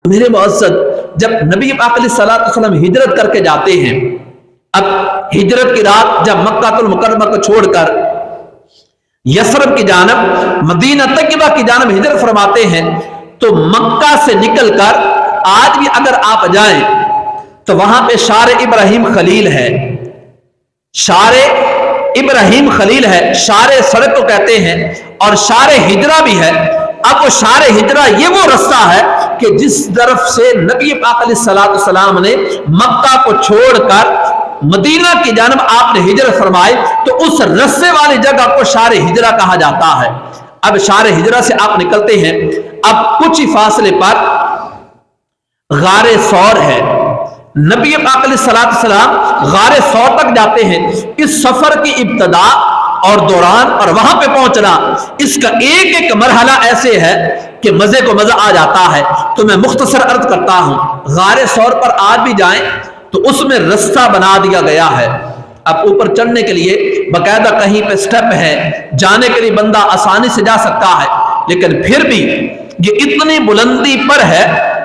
میرے معزز، جب نبی پاک علیہ الصلوۃ والسلام ہجرت کر کے جاتے ہیں، اب ہجرت کی رات جب مکہ المکرمہ کو چھوڑ کر یثرب کی جانب، مدینہ طیبہ کی جانب ہجرت فرماتے ہیں، تو مکہ سے نکل کر آج بھی اگر آپ جائیں تو وہاں پہ شار ابراہیم خلیل ہے، شار ابراہیم خلیل ہے، شار سڑک کو کہتے ہیں، اور شار ہجرہ بھی ہے۔ اب وہ شار ہجرہ یہ وہ رستہ ہے کہ جس طرف سے نبی پاک علیہ الصلوۃ والسلام نے مکہ کو چھوڑ کر مدینہ کی جانب آپ نے ہجرت فرمائی، تو اس رستے والی جگہ کو شار ہجرہ کہا جاتا ہے۔ اب شار ہجرہ سے آپ نکلتے ہیں، اب کچھ ہی فاصلے پر غار ثور ہے۔ نبی پاک علیہ الصلوۃ والسلام غار ثور تک جاتے ہیں۔ اس سفر کی ابتدا اور دوران اور وہاں پہ پہنچنا، اس کا ایک ایک مرحلہ ایسے ہے کہ مزے کو مزہ آ جاتا ہے۔ تو میں مختصر عرض کرتا ہوں، غار ثور پر آج بھی جائیں تو اس میں رستہ بنا دیا گیا ہے۔ اب اوپر چڑھنے کے لیے باقاعدہ کہیں پہ سٹیپ ہے، جانے کے لیے بندہ آسانی سے جا سکتا ہے، لیکن پھر بھی یہ اتنی بلندی پر ہے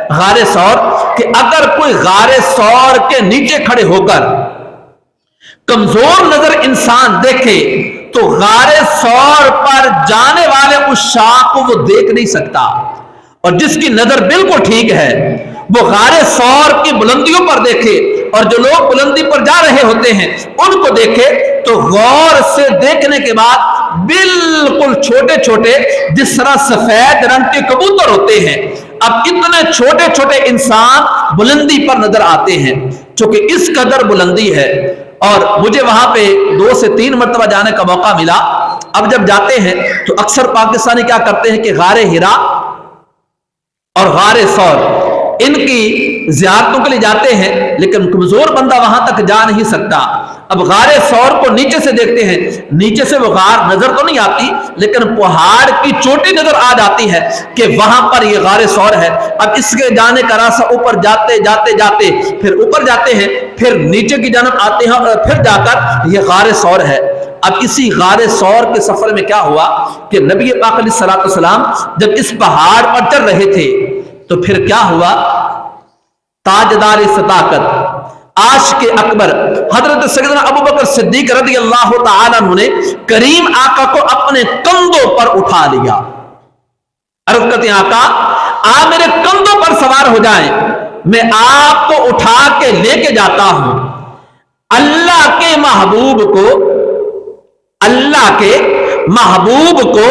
غار ثور کہ اگر کوئی غار ثور کے نیچے کھڑے ہو کر کمزور نظر انسان دیکھے تو غار ثور پر جانے والے اس شاخ کو وہ دیکھ نہیں سکتا، اور جس کی نظر بالکل ٹھیک ہے وہ غار ثور کی بلندیوں پر دیکھے، اور جو لوگ بلندی پر جا رہے ہوتے ہیں ان کو دیکھے تو غور سے دیکھنے کے بعد بالکل چھوٹے چھوٹے جس طرح سفید رنگ کے کبوتر ہوتے ہیں، اب اتنے چھوٹے چھوٹے انسان بلندی پر نظر آتے ہیں۔ چونکہ اس قدر بلندی ہے، اور مجھے وہاں پہ 2 سے 3 مرتبہ جانے کا موقع ملا۔ اب جب جاتے ہیں تو اکثر پاکستانی کیا کرتے ہیں کہ غار ہرا اور غار ثور ان کی زیارتوں کے لیے جاتے ہیں، لیکن کمزور بندہ وہاں تک جا نہیں سکتا۔ اب غار ثور کو نیچے سے دیکھتے ہیں، نیچے سے وہ غار نظر تو نہیں آتی، لیکن پہاڑ کی چوٹی نظر آ جاتی ہے کہ وہاں پر یہ غار ثور ہے۔ اب اس کے جانے کا راستہ اوپر جاتے جاتے جاتے پھر اوپر جاتے ہیں، پھر نیچے کی جانب آتے ہیں، اور پھر جا کر یہ غار ثور ہے۔ اب اسی غار ثور کے سفر میں کیا ہوا کہ نبی پاک علیہ الصلوۃ والسلام جب اس پہاڑ پر چڑھ رہے تھے تو پھر کیا ہوا، تاجدار صداقت عاشق اکبر حضرت سیدنا ابوبکر صدیق رضی اللہ تعالی عنہ نے کریم آقا کو اپنے کندھوں پر اٹھا لیا۔ عرض کرتے ہیں آقا آپ میرے کندھوں پر سوار ہو جائیں، میں آپ کو اٹھا کے لے کے جاتا ہوں۔ اللہ کے محبوب کو، اللہ کے محبوب کو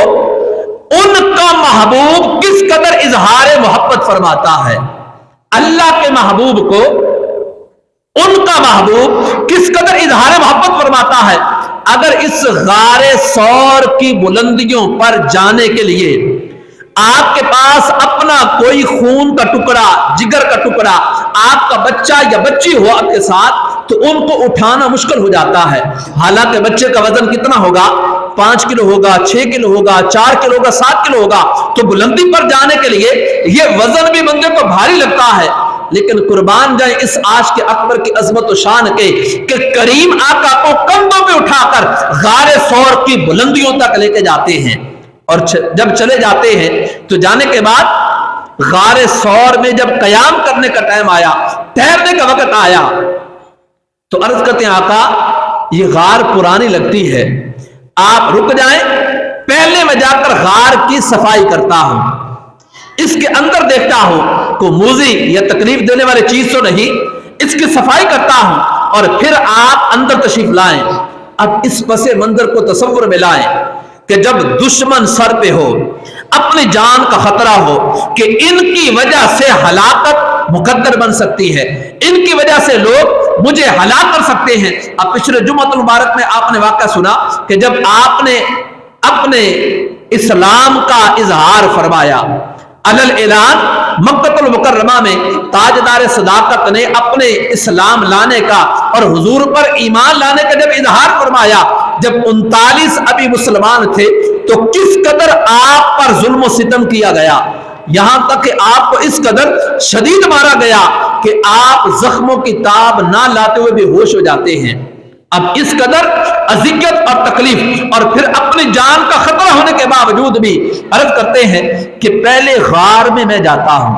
ان کا محبوب کس قدر اظہار محبت فرماتا ہے، اللہ کے محبوب کو ان کا محبوب کس قدر اظہار محبت فرماتا ہے۔ اگر اس غار ثور کی بلندیوں پر جانے کے لیے آپ کے پاس اپنا کوئی خون کا ٹکڑا، جگر کا ٹکڑا، آپ کا بچہ یا بچی ہو آپ کے ساتھ، تو ان کو اٹھانا مشکل ہو جاتا ہے۔ حالانکہ بچے کا وزن کتنا ہوگا، 5 کلو ہوگا، 6 کلو ہوگا، 4 کلو ہوگا، 7 کلو ہوگا، تو بلندی پر جانے کے لیے یہ وزن بھی بندے کو بھاری لگتا ہے۔ لیکن قربان جائے اس عاشق اکبر کی عظمت و شان کے کہ کریم آقا کو کندھوں پہ اٹھا کر غار ثور کی بلندیوں تک لے کے جاتے ہیں، اور جب چلے جاتے ہیں تو جانے کے بعد غار ثور میں جب قیام کرنے کا ٹائم آیا، ٹھہرنے کا وقت آیا، تو عرض کرتے ہیں آقا یہ غار پرانی لگتی ہے، آپ رک جائیں، پہلے میں جا کر غار کی صفائی کرتا ہوں، اس کے اندر دیکھتا ہوں کو موذی یا تکلیف دینے والی چیز تو نہیں، اس کی صفائی کرتا ہوں، اور پھر آپ اندر تشریف لائیں۔ اب اس پس منظر کو تصور میں لائیں کہ جب دشمن سر پہ ہو، اپنی جان کا خطرہ ہو کہ ان کی وجہ سے ہلاکت مقدر بن سکتی ہے، ان کی وجہ سے لوگ مجھے ہلاک کر سکتے ہیں۔ اب پچھلے جمعۃ المبارک میں آپ نے واقعہ سنا کہ جب آپ نے اپنے اسلام کا اظہار فرمایا، علل اعلان مکہ المکرمہ میں تاجدار صداقت نے اپنے اسلام لانے کا اور حضور پر ایمان لانے کا جب اظہار فرمایا، جب 39 ابھی مسلمان تھے تو کس قدر آپ پر ظلم و ستم کیا گیا، یہاں تک کہ آپ کو اس قدر شدید مارا گیا کہ آپ زخموں کی تاب نہ لاتے ہوئے بھی ہوش ہو جاتے ہیں۔ اب اس قدر اذیت اور تکلیف اور پھر اپنی جان کا خطرہ ہونے کے باوجود بھی عرض کرتے ہیں کہ پہلے غار میں میں جاتا ہوں،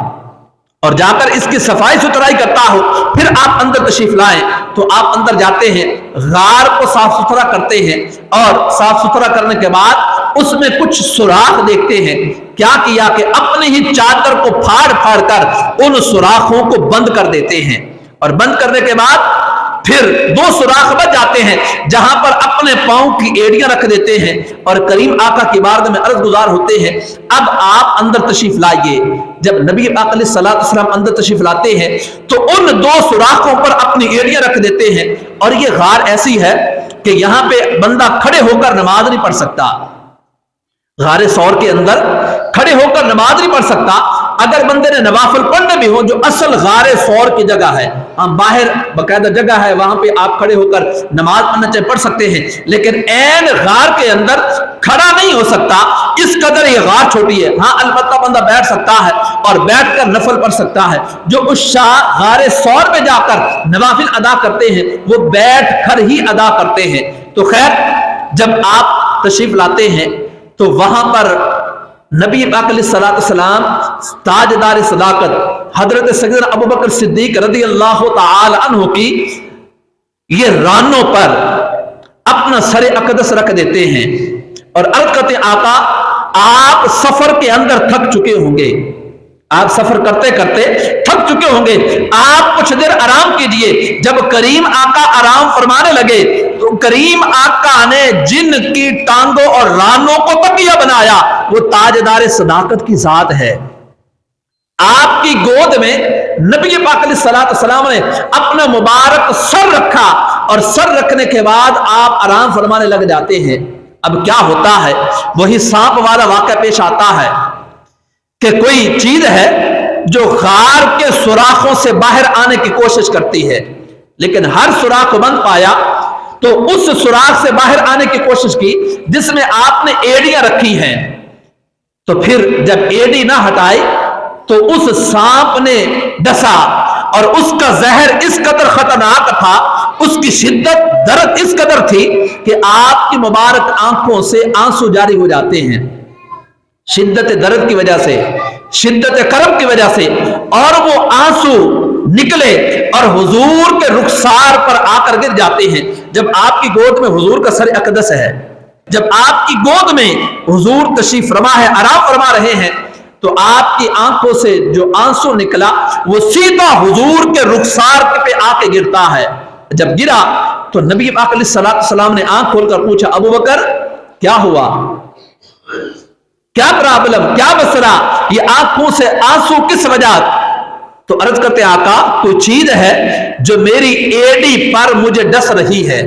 اور جا کر اس کی صفائی ستھرائی کرتا ہو، پھر آپ اندر تشریف لائیں تو آپ اندر جاتے ہیں، غار کو صاف ستھرا کرتے ہیں، اور صاف ستھرا کرنے کے بعد اس میں کچھ سوراخ دیکھتے ہیں۔ کیا کیا کہ اپنی ہی چادر کو پھاڑ پھاڑ کر ان سوراخوں کو بند کر دیتے ہیں، اور بند کرنے کے بعد پھر دو سوراخ بچ جاتے ہیں جہاں پر اپنے پاؤں کی ایڑیاں رکھ دیتے ہیں، اور کریم آقا کی بارگاہ میں عرض گزار ہوتے ہیں اب آپ اندر تشریف لائیے۔ جب نبی پاک علیہ السلام اندر تشریف لاتے ہیں تو ان دو سوراخوں پر اپنی ایڑیاں رکھ دیتے ہیں، اور یہ غار ایسی ہے کہ یہاں پہ بندہ کھڑے ہو کر نماز نہیں پڑھ سکتا، غار ثور کے اندر کھڑے ہو کر نماز نہیں پڑھ سکتا۔ اگر بندے نے نوافل پڑھنے بھی ہو، جو اصل غار ثور کی جگہ ہے، باہر باقاعدہ جگہ ہے، وہاں پہ آپ کھڑے ہو کر نماز پڑھنا چاہے پڑھ سکتے ہیں، لیکن عین غار کے اندر کھڑا نہیں ہو سکتا، اس قدر یہ غار چھوٹی ہے۔ ہاں البتہ بندہ بیٹھ سکتا ہے اور بیٹھ کر نفل پڑھ سکتا ہے۔ جو اس شاہ غار ثور پہ جا کر نوافل ادا کرتے ہیں وہ بیٹھ کر ہی ادا کرتے ہیں۔ تو خیر، جب آپ تشریف لاتے ہیں تو وہاں پر نبی پاک علیہ السلام تاجدار صداقت حضرت سیدنا ابوبکر صدیق رضی اللہ تعالی عنہ کی یہ رانوں پر اپنا سر اقدس رکھ دیتے ہیں، اور عرض کرتے ہیں آقا آپ سفر کے اندر تھک چکے ہوں گے، آپ سفر کرتے کرتے تھک چکے ہوں گے، آپ کچھ دیر آرام کیجئے۔ جب کریم آقا آرام فرمانے لگے تو کریم آقا نے جن کی ٹانگوں اور رانوں کو تکیہ بنایا وہ تاجدار صداقت کی ذات ہے۔ آپ کی گود میں نبی پاک علیہ السلام نے اپنا مبارک سر رکھا، اور سر رکھنے کے بعد آپ آرام فرمانے لگ جاتے ہیں۔ اب کیا ہوتا ہے؟ وہی سانپ والا واقعہ پیش آتا ہے کہ کوئی چیز ہے جو غار کے سوراخوں سے باہر آنے کی کوشش کرتی ہے، لیکن ہر سوراخ کو بند پایا، تو اس سوراخ سے باہر آنے کی کوشش کی جس میں آپ نے ایڑیاں رکھی ہیں۔ تو پھر جب ایڑی نہ ہٹائی تو اس سانپ نے ڈسا، اور اس کا زہر اس قدر خطرناک تھا، اس کی شدت درد اس قدر تھی کہ آپ کی مبارک آنکھوں سے آنسو جاری ہو جاتے ہیں، شدت درد کی وجہ سے، شدت کرب کی وجہ سے، اور وہ آنسو نکلے اور حضور کے رخسار پر آ کر گر جاتے ہیں۔ جب آپ کی گود میں حضور کا سر اقدس ہے، جب آپ کی گود میں حضور تشریف فرما ہے، آرام فرما رہے ہیں، تو آپ کی آنکھوں سے جو آنسو نکلا وہ سیدھا حضور کے رخسار پہ آ کے گرتا ہے۔ جب گرا تو نبی پاک علیہ السلام نے آنکھ کھول کر پوچھا ابوبکر کیا ہوا، کیا پرابلم، کیا مسئلہ، یہ آنکھوں سے آنسو کس وجہ؟ تو عرض کرتے آقا کوئی چیز ہے جو میری ایڑی پر مجھے ڈس رہی ہے۔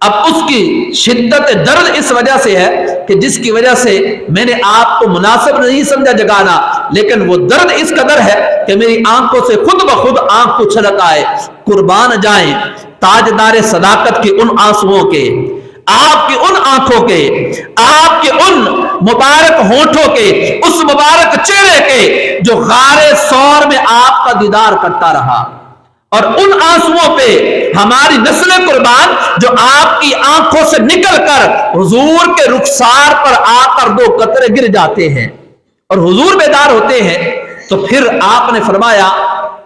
اب اس کی شدت درد اس وجہ سے ہے کہ جس کی وجہ سے میں نے آپ کو مناسب نہیں سمجھا جگانا، لیکن وہ درد اس قدر ہے کہ میری آنکھوں سے خود بخود آنکھ کو چھلک آئے۔ قربان جائیں تاجدار صداقت کے ان آنسوؤں کے، آپ کی ان آنکھوں کے، آپ کے ان مبارک ہونٹوں کے، اس مبارک چہرے کے جو غار ثور میں آپ کا دیدار کرتا رہا، اور ان آنسوؤں پہ ہماری نسل قربان جو آپ کی آنکھوں سے نکل کر حضور کے رخسار پر آ کر دو قطرے گر جاتے ہیں اور حضور بیدار ہوتے ہیں۔ تو پھر آپ نے فرمایا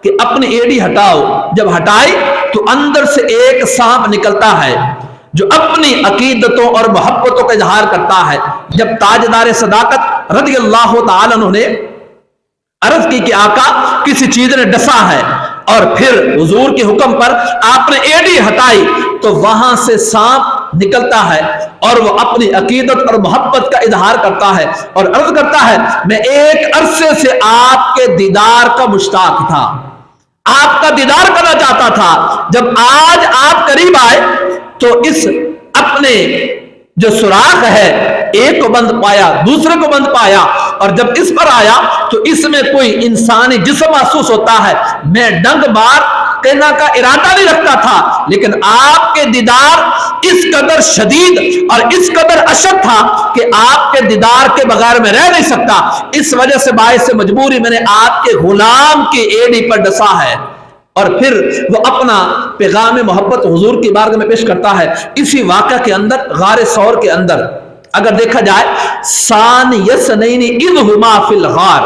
کہ اپنی ایڑی ہٹاؤ۔ جب ہٹائی تو اندر سے ایک سانپ نکلتا ہے جو اپنی عقیدتوں اور محبتوں کا اظہار کرتا ہے۔ جب تاجدار صداقت رضی اللہ تعالیٰ عنہ نے عرض کی کہ آقا کسی چیز نے ڈسا ہے، اور پھر حضور کے حکم پر آپ نے ایڑی ہٹائی تو وہاں سے سانپ نکلتا ہے، اور وہ اپنی عقیدت اور محبت کا اظہار کرتا ہے، اور عرض کرتا ہے میں ایک عرصے سے آپ کے دیدار کا مشتاق تھا، آپ کا دیدار کرنا چاہتا تھا۔ جب آج آپ قریب آئے تو اس اپنے جو سوراخ ہے ایک کو بند پایا، دوسرے کو بند پایا، اور جب اس پر آیا تو اس میں کوئی انسانی جسم محسوس ہوتا ہے۔ میں ڈنگ مار کہنا کا ارادہ نہیں رکھتا تھا، لیکن آپ کے دیدار اس قدر شدید اور اس قدر اشد تھا کہ آپ کے دیدار کے بغیر میں رہ نہیں سکتا، اس وجہ سے باعث مجبوری میں نے آپ کے غلام کی ایڑی پر ڈسا ہے۔ اور پھر وہ اپنا پیغام محبت حضور کی بارگاہ میں پیش کرتا ہے۔ اسی واقعہ کے اندر غار ثور کے اندر اگر دیکھا جائے ثانی یسنین اذ ہما فی الغار،